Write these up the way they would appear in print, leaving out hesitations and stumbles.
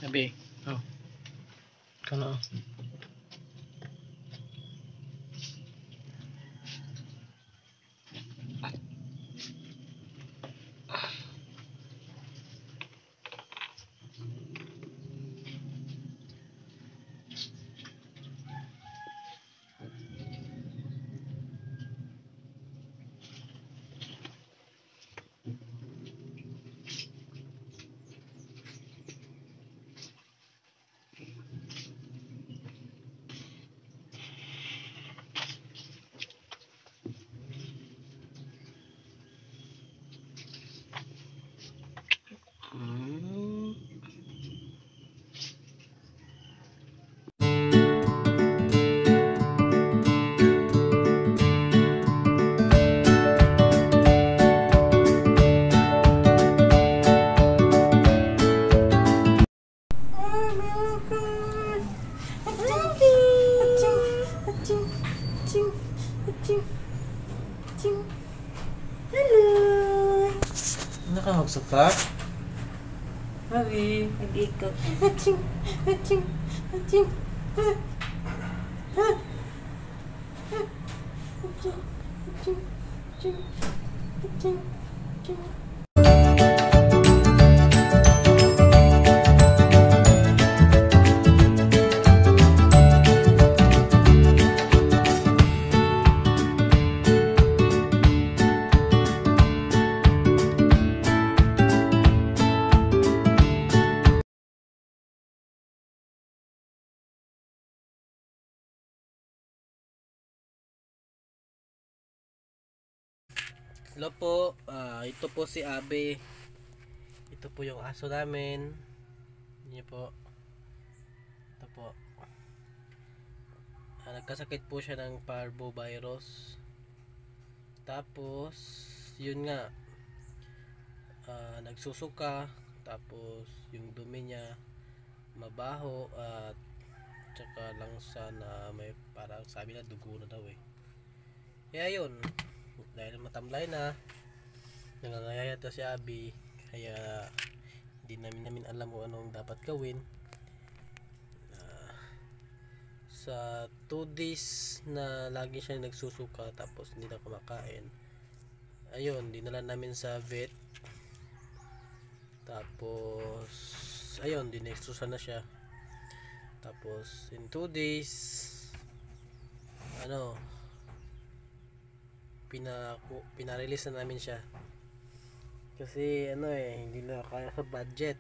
Sabi, oh. Kano? Hello! Nakahagsak ka? Habi, nag-ikot. Aching! Aching! Aching! Aching! Aching! Aching! Aching! Aching! Hello po, ito po si Abe. Ito po yung aso namin. Yun po. Ito po. Nagkasakit po siya ng parvovirus. Tapos, yun nga. Nagsusuka. Tapos, yung dumi niya mabaho at tsaka langsa na may parang sabi na dugo na daw eh. Kaya yun. Dahil matamlay na, nangangayayat na si Abby, kaya hindi namin alam kung anong dapat gawin. Sa 2 days na lagi siya nagsusuka tapos hindi na kumakain, ayun, dinala namin sa vet. Tapos ayun, dinextrosan na siya. Tapos in 2 days pinarelease na namin siya kasi hindi na kaya sa budget.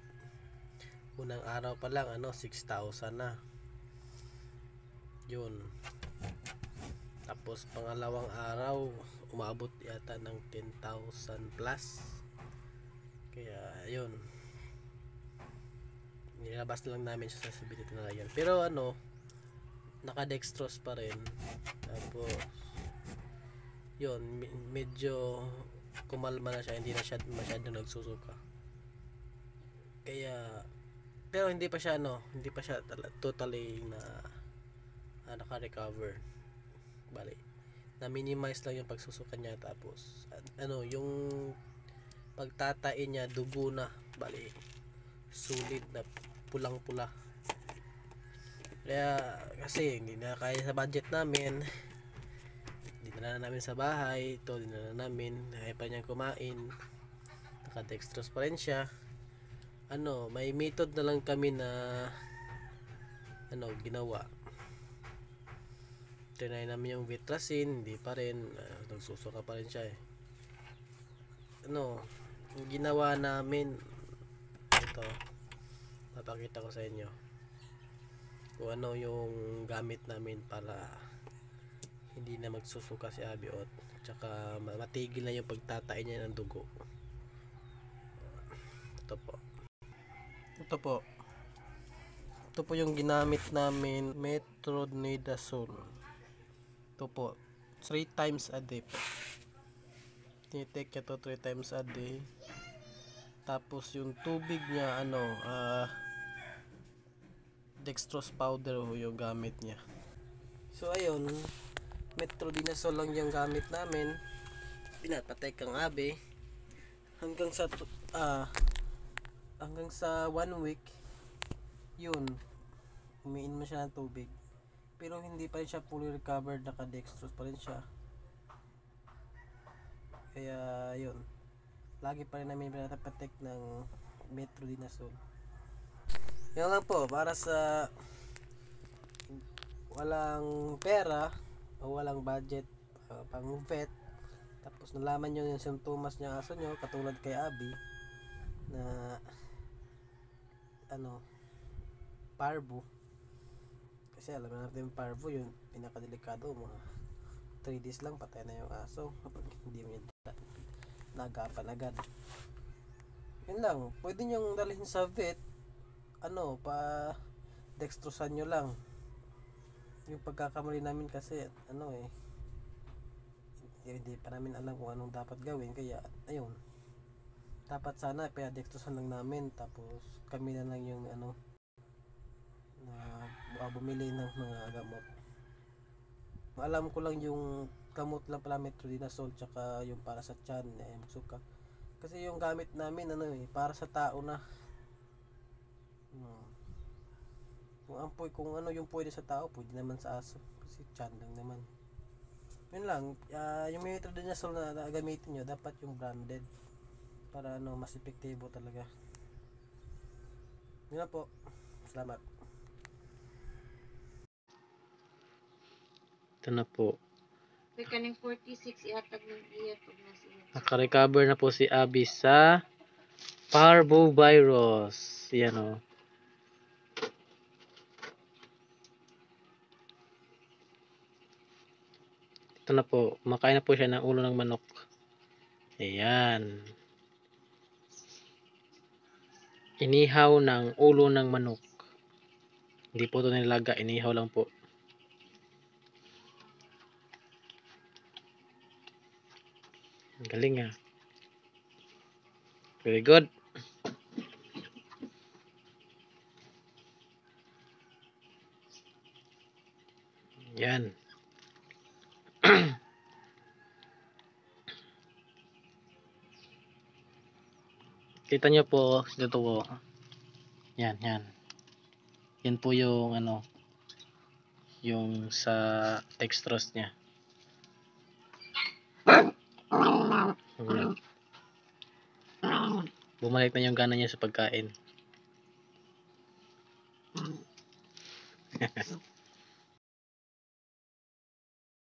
Unang araw pa lang 6,000 na yun, tapos pangalawang araw umabot yata ng 10,000 plus. Kaya yun, nilabas na lang namin siya sa sibility na yun, pero naka-dextrose pa rin. Tapos yun, medyo kumalma na siya, hindi na siya masyado nagsusuka. Kaya pero hindi pa siya totally naka-recover. Bali, na-minimize lang yung pagsusuka niya. Tapos yung pagtatain niya, dugo na, bali sulit na pulang-pula. Kaya kasi hindi na kaya sa budget namin, dinala namin sa bahay. Ito, dinala namin, kaya pa niyang kumain, naka-dextrose pa rin siya. May method na lang kami na ginawa. Trinay namin yung Vitracin, hindi pa rin, nagsusuka pa rin siya eh. Yung ginawa namin, ito, papakita ko sa inyo kung ano yung gamit namin para hindi na magsusuka si Abby, at tsaka matigil na yung pagtatain niya ng dugo. Ito po yung ginamit namin, metronidazole. Ito po, 3 times a day po. Tinitake niya to 3 times a day. Tapos yung tubig niya dextrose powder yung gamit niya. So ayun, metronidazole lang yung gamit namin. Pinapatay kang Abby hanggang sa 1 week. yun, umiinom na siya ng tubig. Pero hindi pa rin siya fully recovered, naka-dextrose pa rin siya. Kaya yun, lagi pa rin namin pinapatek ng metronidazole. Yun lang po, para sa walang pera o walang budget pang vet, tapos nalaman nyo yung simptomas ng aso nyo, katulad kay Abby na parvo. Kasi alam natin yung parvo, yun pinakadelikado, mga 3 days lang patay na yung aso kapag hindi mo yun nagapan agad. Yun lang, pwede nyo dalhin sa vet, pa dextrosan nyo lang. Yung pagkakamali namin kasi hindi pa namin alam kung anong dapat gawin, kaya ayun, dapat sana pinadextrosan lang namin, tapos kami na lang yung na bumili ng mga gamot. Alam ko lang yung gamot lang pala, metronidazole, tsaka yung para sa tiyan, suka. Kasi yung gamit namin para sa tao na. Kung ano yung pwede sa tao, pwede naman sa aso, kasi tiyan lang naman. Yun lang, yung metronidazole na gamitin nyo, dapat yung branded para mas epektibo talaga. Yun na po, salamat. Ito na po, May kaning 46 ihatag ng iya pag nasa iya. naka-recover na po si Abby sa parvovirus. Yan o. Ito na po, kumakain na po siya ng ulo ng manok. Ayan. Inihaw ng ulo ng manok. Hindi po ito nilaga, inihaw lang po. Galing ah. Very good. Yan. Kita nyo po, dito po. Yan, yan. Yan po yung yung sa dextrose niya. Bumalik na yung gana niya sa pagkain.